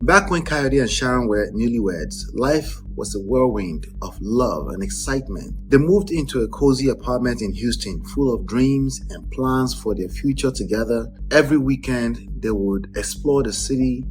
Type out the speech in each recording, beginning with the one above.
Back when Kayode and Sharon were newlyweds, life was a whirlwind of love and excitement. They moved into a cozy apartment in Houston full of dreams and plans for their future together. Every weekend, they would explore the city,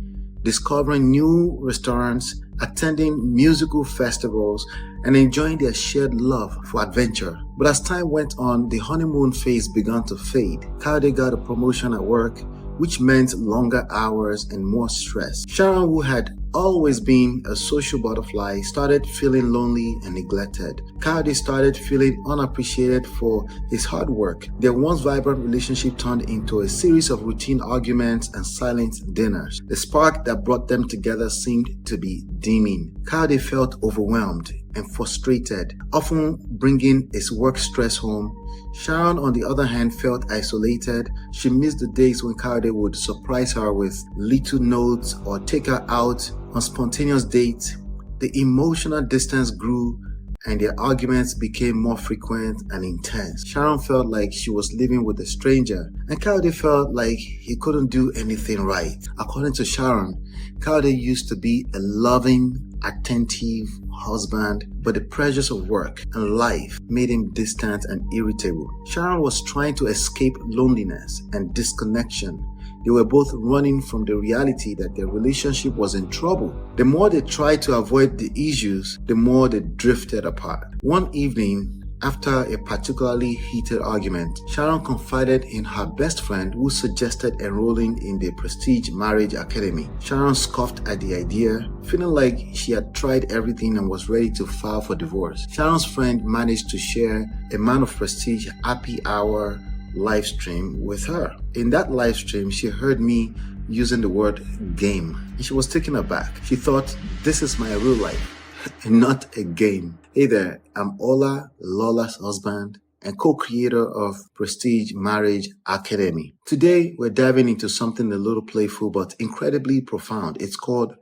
discovering new restaurants, attending musical festivals, and enjoying their shared love for adventure. But as time went on, the honeymoon phase began to fade. Kayode got a promotion at work, which meant longer hours and more stress. Sharon, who had always been a social butterfly, started feeling lonely and neglected. Kayode started feeling unappreciated for his hard work. Their once vibrant relationship turned into a series of routine arguments and silent dinners. The spark that brought them together seemed to be dimming. Kayode felt overwhelmed and frustrated, often bringing his work stress home. Sharon, on the other hand, felt isolated. She missed the days when Kayode would surprise her with little notes or take her out on spontaneous dates. The emotional distance grew and their arguments became more frequent and intense. Sharon felt like she was living with a stranger, and Kayode felt like he couldn't do anything right. According to Sharon, Kayode used to be a loving, attentive husband, but the pressures of work and life made him distant and irritable. Sharon was trying to escape loneliness and disconnection. They were both running from the reality that their relationship was in trouble. The more they tried to avoid the issues, the more they drifted apart. One evening, after a particularly heated argument, Sharon confided in her best friend, who suggested enrolling in the Prestige Marriage Academy. Sharon scoffed at the idea, feeling like she had tried everything and was ready to file for divorce. Sharon's friend managed to share a Man of Prestige happy hour live stream with her. In that live stream, she heard me using the word game, and she was taken aback. She thought, this is my real life and not a game. Hey there, I'm Ola, Lola's husband and co-creator of Prestige Marriage Academy. Today, we're diving into something a little playful but incredibly profound. It's called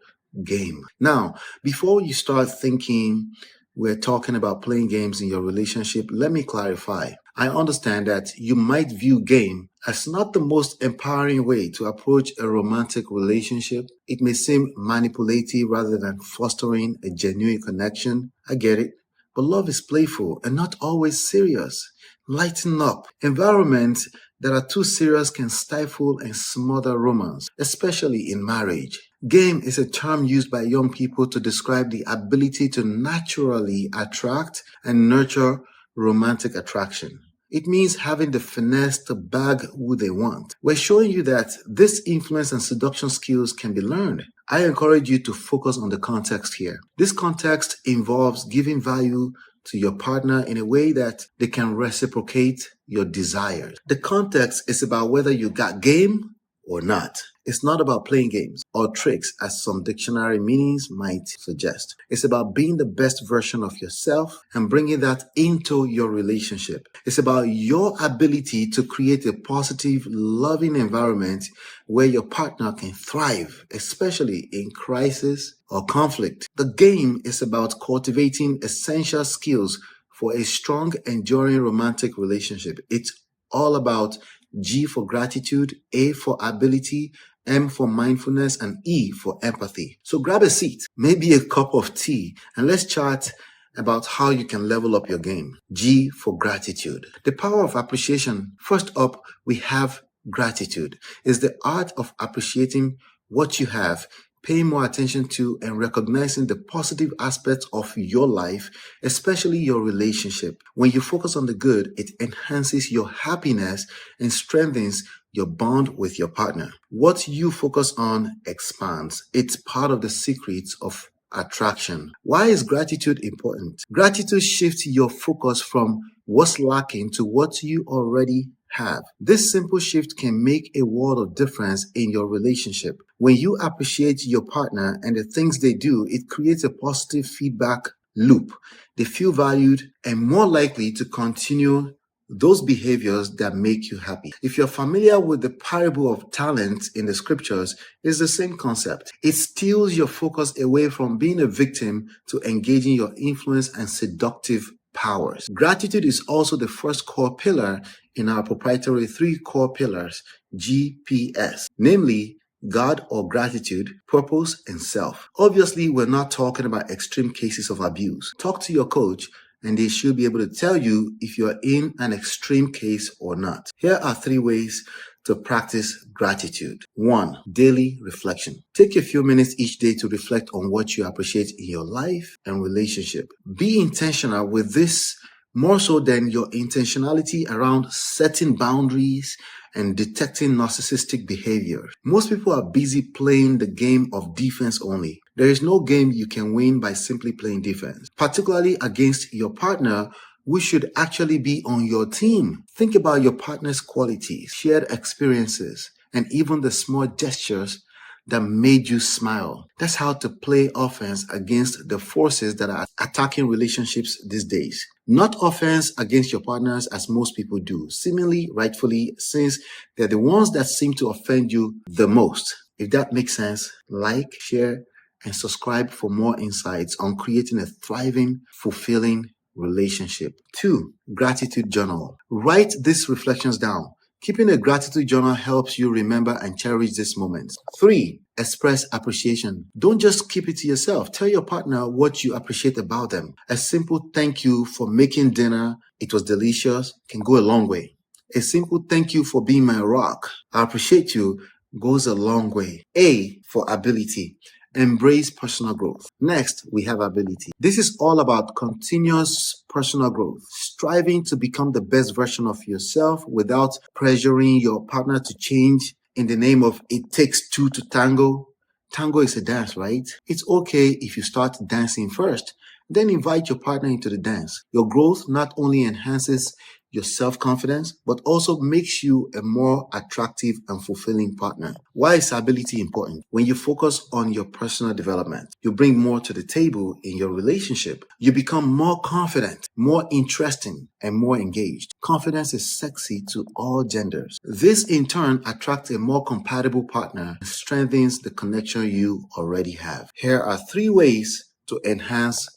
game. Now, before you start thinking we're talking about playing games in your relationship, let me clarify. I understand that you might view game as not the most empowering way to approach a romantic relationship. It may seem manipulative rather than fostering a genuine connection. I get it. But love is playful and not always serious. Lighten up. Environments that are too serious can stifle and smother romance, especially in marriage. Game is a term used by young people to describe the ability to naturally attract and nurture romantic attraction. It means having the finesse to bag who they want. We're showing you that this influence and seduction skills can be learned. I encourage you to focus on the context here. This context involves giving value to your partner in a way that they can reciprocate your desires. The context is about whether you got game or not. It's not about playing games or tricks, as some dictionary meanings might suggest. It's about being the best version of yourself and bringing that into your relationship. It's about your ability to create a positive, loving environment where your partner can thrive, especially in crisis or conflict. The game is about cultivating essential skills for a strong, enduring romantic relationship. It's all about G for gratitude, A for ability, M for mindfulness, and E for empathy. So grab a seat, maybe a cup of tea, and let's chat about how you can level up your game. G for gratitude. The power of appreciation. First up, we have gratitude. It's the art of appreciating what you have, paying more attention to and recognizing the positive aspects of your life, especially your relationship. When you focus on the good, it enhances your happiness and strengthens your bond with your partner. What you focus on expands. It's part of the secrets of attraction. Why is gratitude important? Gratitude shifts your focus from what's lacking to what you already have. This simple shift can make a world of difference in your relationship. When you appreciate your partner and the things they do, it creates a positive feedback loop. They feel valued and more likely to continue those behaviors that make you happy. If you're familiar with the parable of talents in the scriptures, it's the same concept. It steals your focus away from being a victim to engaging your influence and seductive powers. Gratitude is also the first core pillar in our proprietary 3 core pillars, GPS, namely God or gratitude, purpose, and self. Obviously, we're not talking about extreme cases of abuse. Talk to your coach and they should be able to tell you if you're in an extreme case or not. Here are 3 ways to practice gratitude. 1. Daily reflection. Take a few minutes each day to reflect on what you appreciate in your life and relationship. Be intentional with this more so than your intentionality around setting boundaries and detecting narcissistic behavior. Most people are busy playing the game of defense only. There is no game you can win by simply playing defense, particularly against your partner who should actually be on your team. Think about your partner's qualities, shared experiences, and even the small gestures that made you smile. That's how to play offense against the forces that are attacking relationships these days. Not offense against your partners as most people do, seemingly rightfully, since they're the ones that seem to offend you the most. If that makes sense, like, share, and subscribe for more insights on creating a thriving, fulfilling relationship. 2. Gratitude journal. Write these reflections down. Keeping a gratitude journal helps you remember and cherish these moments. 3. Express appreciation. Don't just keep it to yourself. Tell your partner what you appreciate about them. A simple thank you for making dinner, it was delicious, can go a long way. A simple thank you for being my rock, I appreciate you, goes a long way. A for ability. Embrace personal growth. Next, we have ability. This is all about continuous personal growth, striving to become the best version of yourself without pressuring your partner to change in the name of it takes 2 to tango. Tango is a dance, right? It's okay if you start dancing first, then invite your partner into the dance. Your growth not only enhances your self-confidence, but also makes you a more attractive and fulfilling partner. Why is ability important? When you focus on your personal development, you bring more to the table in your relationship. You become more confident, more interesting, and more engaged. Confidence is sexy to all genders. This in turn attracts a more compatible partner and strengthens the connection you already have. Here are 3 ways to enhance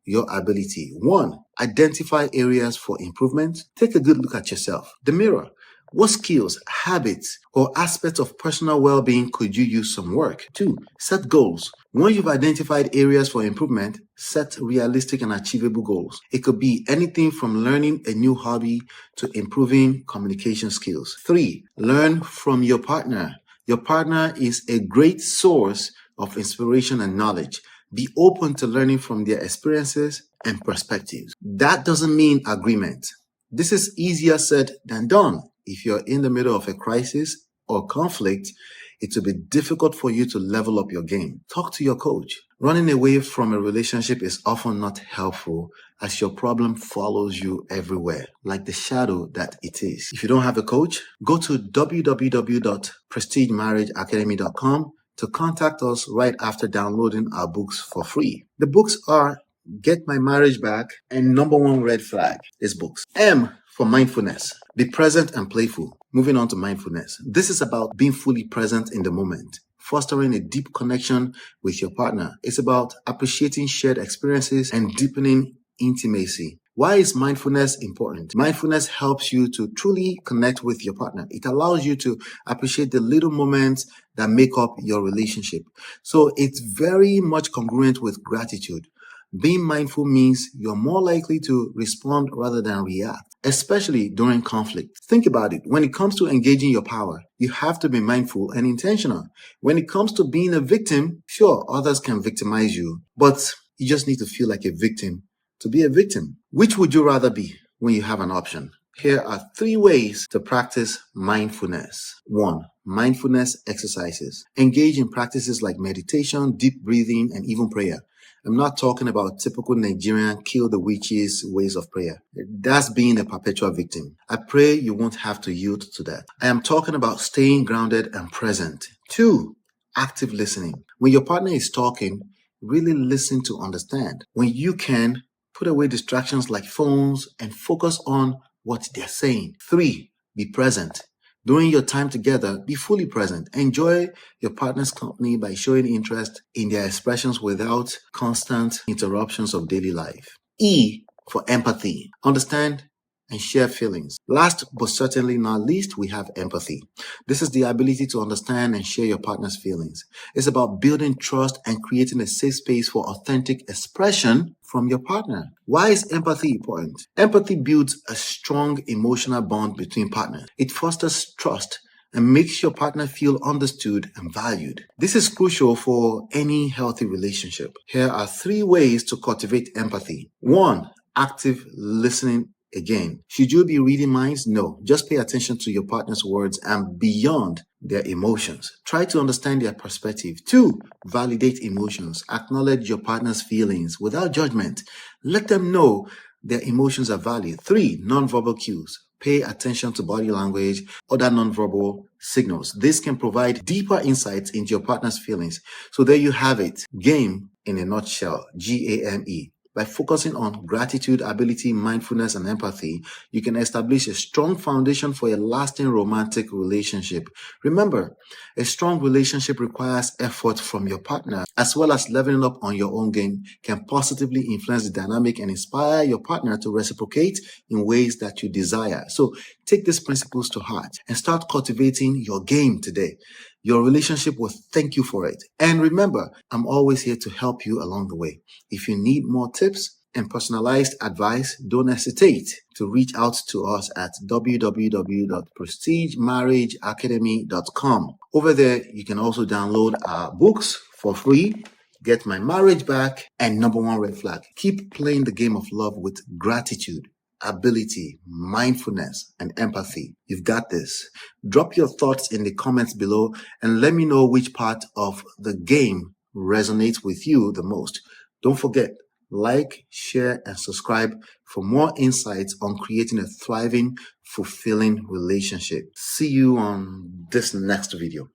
your ability. 1. Identify areas for improvement. Take a good look at yourself. The mirror. What skills, habits, or aspects of personal well-being could you use some work? 2. Set goals. When you've identified areas for improvement, set realistic and achievable goals. It could be anything from learning a new hobby to improving communication skills. 3. Learn from your partner. Your partner is a great source of inspiration and knowledge. Be open to learning from their experiences and perspectives. That doesn't mean agreement. This is easier said than done. If you're in the middle of a crisis or conflict, it will be difficult for you to level up your game. Talk to your coach. Running away from a relationship is often not helpful as your problem follows you everywhere, like the shadow that it is. If you don't have a coach, go to www.prestigemarriageacademy.com to contact us right after downloading our books for free. The books are Get My Marriage Back and Number One Red Flag. These books. M for mindfulness. Be present and playful. Moving on to mindfulness. This is about being fully present in the moment, fostering a deep connection with your partner. It's about appreciating shared experiences and deepening intimacy. Why is mindfulness important? Mindfulness helps you to truly connect with your partner. It allows you to appreciate the little moments that make up your relationship. So it's very much congruent with gratitude. Being mindful means you're more likely to respond rather than react, especially during conflict. Think about it. When it comes to engaging your power, you have to be mindful and intentional. When it comes to being a victim, sure, others can victimize you, but you just need to feel like a victim to be a victim. Which would you rather be when you have an option? Here are 3 ways to practice mindfulness. 1. Mindfulness exercises. Engage in practices like meditation, deep breathing, and even prayer. I'm not talking about typical Nigerian kill the witches ways of prayer. That's being a perpetual victim. I pray you won't have to yield to that. I am talking about staying grounded and present. 2. Active listening. When your partner is talking, really listen to understand. When you can, put away distractions like phones and focus on what they're saying. 3. Be present. During your time together, be fully present. Enjoy your partner's company by showing interest in their expressions without constant interruptions of daily life. E for empathy. Understand and share feelings. Last but certainly not least, we have empathy. This is the ability to understand and share your partner's feelings. It's about building trust and creating a safe space for authentic expression from your partner. Why is empathy important? Empathy builds a strong emotional bond between partners. It fosters trust and makes your partner feel understood and valued. This is crucial for any healthy relationship. Here are 3 ways to cultivate empathy. 1. Active listening. Again, should you be reading minds? No. Just pay attention to your partner's words and beyond their emotions. Try to understand their perspective. 2. Validate emotions. Acknowledge your partner's feelings without judgment. Let them know their emotions are valid. 3. Nonverbal cues. Pay attention to body language, other nonverbal signals. This can provide deeper insights into your partner's feelings. So there you have it. Game in a nutshell. GAME. By focusing on gratitude, ability, mindfulness, and empathy, you can establish a strong foundation for a lasting romantic relationship. Remember, a strong relationship requires effort from your partner, as well as leveling up on your own game can positively influence the dynamic and inspire your partner to reciprocate in ways that you desire. So take these principles to heart and start cultivating your game today. Your relationship will thank you for it. And remember, I'm always here to help you along the way. If you need more tips and personalized advice, don't hesitate to reach out to us at www.prestigemarriageacademy.com. Over there, you can also download our books for free. Get My Marriage Back and Number One Red Flag. Keep playing the game of love with gratitude, ability, mindfulness, and empathy. You've got this. Drop your thoughts in the comments below and let me know which part of the game resonates with you the most. Don't forget, like, share, and subscribe for more insights on creating a thriving, fulfilling relationship. See you on this next video.